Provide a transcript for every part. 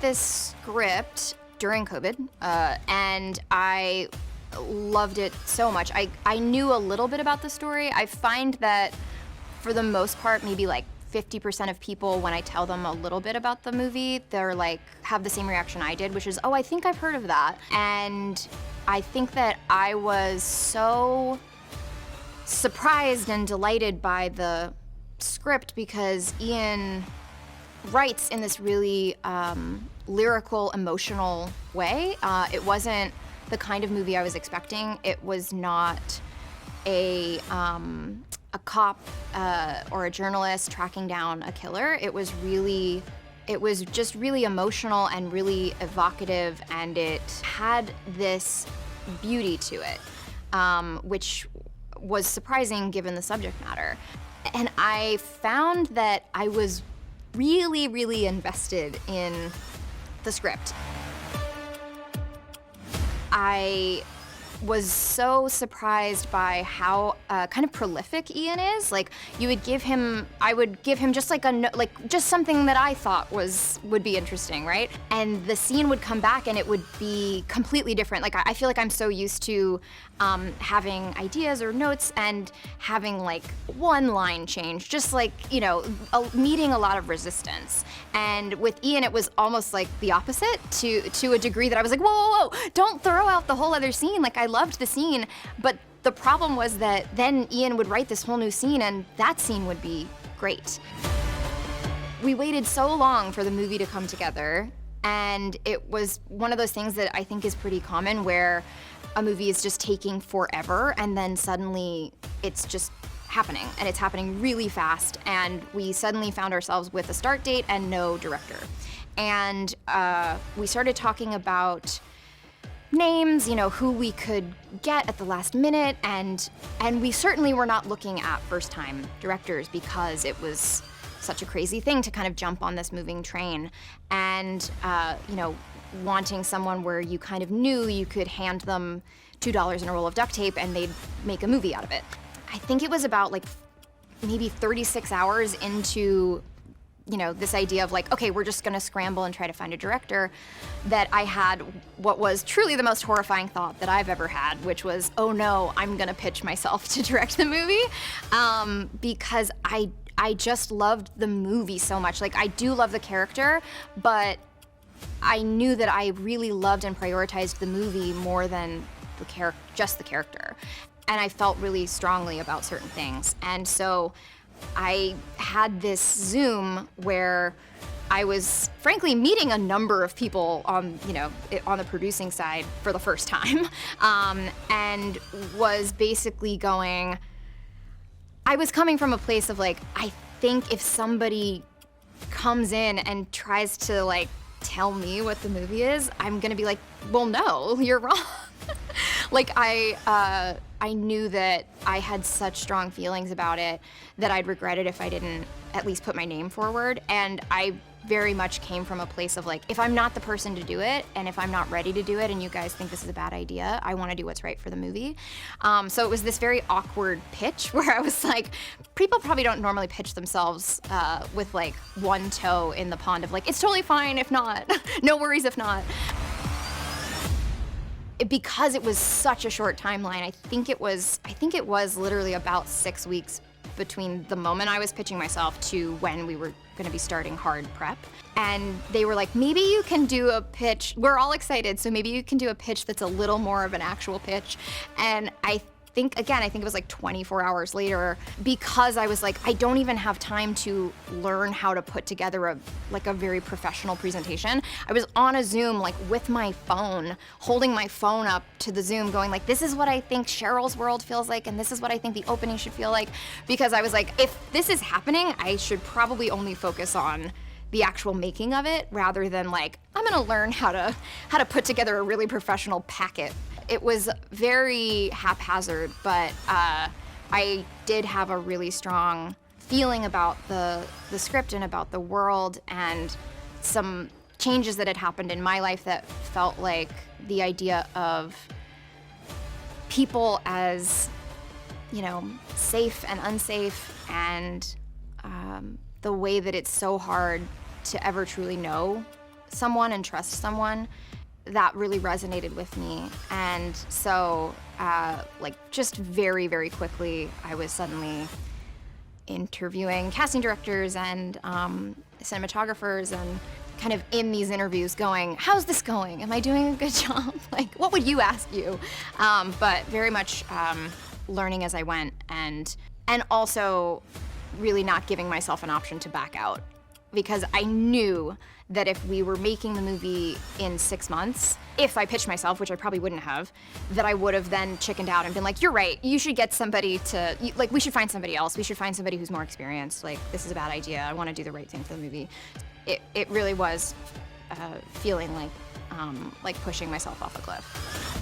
this script during COVID, and I loved it so much. I knew a little bit about the story. I find that for the most part, maybe like 50% of people, when I tell them a little bit about the movie, they're like, have the same reaction I did, which is, oh, I think I've heard of that. And I think that I was so surprised and delighted by the script because Ian writes in this really lyrical, emotional way. It wasn't the kind of movie I was expecting. It was not a cop or a journalist tracking down a killer. It was just really emotional and really evocative, and it had this beauty to it, which was surprising given the subject matter. And I found that I was really, really invested in the script. I was so surprised by how kind of prolific Ian is. Like, I would give him just like just something that I thought would be interesting, right? And the scene would come back and it would be completely different. Like, I feel like I'm so used to having ideas or notes and having like one line change, just like, you know, meeting a lot of resistance. And with Ian, it was almost like the opposite to a degree that I was like, whoa, don't throw out the whole other scene. Like, I loved the scene, but the problem was that then Ian would write this whole new scene and that scene would be great. We waited so long for the movie to come together, and it was one of those things that I think is pretty common where a movie is just taking forever and then suddenly it's just happening, and it's happening really fast, and we suddenly found ourselves with a start date and no director. And we started talking about names, you know, who we could get at the last minute, and we certainly were not looking at first-time directors because it was such a crazy thing to kind of jump on this moving train. And, you know, wanting someone where you kind of knew you could hand them $2 and a roll of duct tape and they'd make a movie out of it. I think it was about like maybe 36 hours into, you know, this idea of like, okay, we're just gonna scramble and try to find a director, that I had what was truly the most horrifying thought that I've ever had, which was, oh no, I'm gonna pitch myself to direct the movie, because I just loved the movie so much. Like, I do love the character, but I knew that I really loved and prioritized the movie more than just the character. And I felt really strongly about certain things. And so I had this Zoom where I was frankly meeting a number of people on, you know, on the producing side for the first time, and was basically going, I was coming from a place of like, I think if somebody comes in and tries to like tell me what the movie is, I'm gonna be like, well, no, you're wrong. Like, I knew that I had such strong feelings about it that I'd regret it if I didn't at least put my name forward. And I very much came from a place of like, if I'm not the person to do it, and if I'm not ready to do it, and you guys think this is a bad idea, I want to do what's right for the movie. So it was this very awkward pitch where I was like, people probably don't normally pitch themselves with like one toe in the pond of like, it's totally fine if not, no worries if not. Because it was such a short timeline, I think it was literally about 6 weeks between the moment I was pitching myself to when we were gonna be starting hard prep. And they were like, maybe you can do a pitch. We're all excited, so maybe you can do a pitch that's a little more of an actual pitch. And I think it was like 24 hours later, because I was like, I don't even have time to learn how to put together a very professional presentation. I was on a Zoom like with my phone, holding my phone up to the Zoom going like, this is what I think Cheryl's world feels like, and this is what I think the opening should feel like. Because I was like, if this is happening, I should probably only focus on the actual making of it rather than like, I'm gonna learn how to put together a really professional packet. It was very haphazard, but I did have a really strong feeling about the script and about the world, and some changes that had happened in my life that felt like the idea of people as, you know, safe and unsafe, and the way that it's so hard to ever truly know someone and trust someone, that really resonated with me. And so, like, just very, very quickly, I was suddenly interviewing casting directors and cinematographers and kind of in these interviews going, how's this going? Am I doing a good job? Like, what would you ask you? But very much learning as I went and also really not giving myself an option to back out, because I knew that if we were making the movie in 6 months, if I pitched myself, which I probably wouldn't have, that I would have then chickened out and been like, you're right, you should get somebody to, like, we should find somebody else. We should find somebody who's more experienced. Like, this is a bad idea. I want to do the right thing for the movie. It really was feeling like pushing myself off a cliff.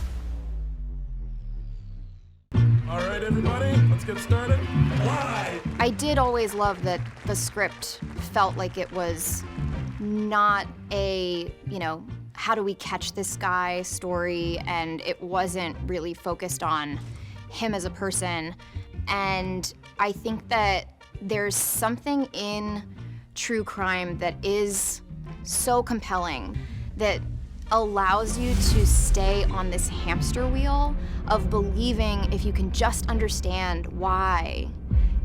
All right, everybody, let's get started. Live! I did always love that the script felt like it was not a, how do we catch this guy story, and it wasn't really focused on him as a person. And I think that there's something in true crime that is so compelling that allows you to stay on this hamster wheel of believing if you can just understand why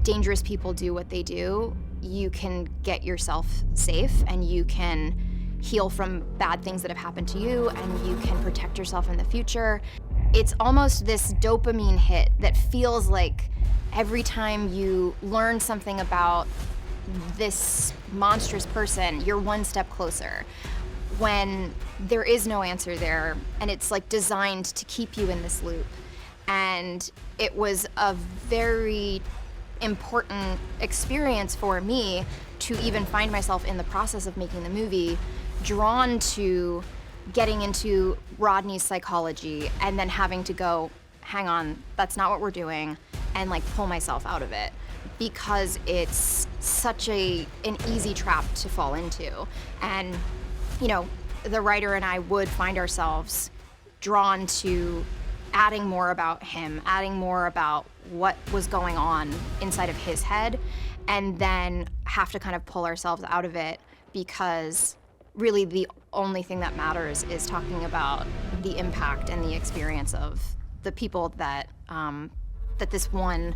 dangerous people do what they do, you can get yourself safe and you can heal from bad things that have happened to you and you can protect yourself in the future. It's almost this dopamine hit that feels like every time you learn something about this monstrous person, you're one step closer. When there is no answer there, and it's like designed to keep you in this loop. And it was a very important experience for me to even find myself in the process of making the movie, drawn to getting into Rodney's psychology and then having to go, hang on, that's not what we're doing, and like pull myself out of it, because it's such an easy trap to fall into. And the writer and I would find ourselves drawn to adding more about him, adding more about what was going on inside of his head, and then have to kind of pull ourselves out of it, because really the only thing that matters is talking about the impact and the experience of the people that that this one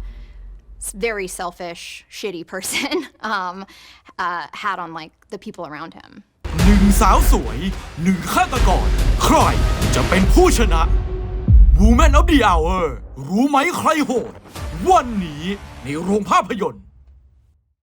very selfish, shitty person had on like the people around him. หนึ่งสาวสวยหนึ่งฆาตกรใครจะเป็นผู้ชนะ Woman of the Hour รู้ไหมใครโหดวันนี้ในโรงภาพยนตร์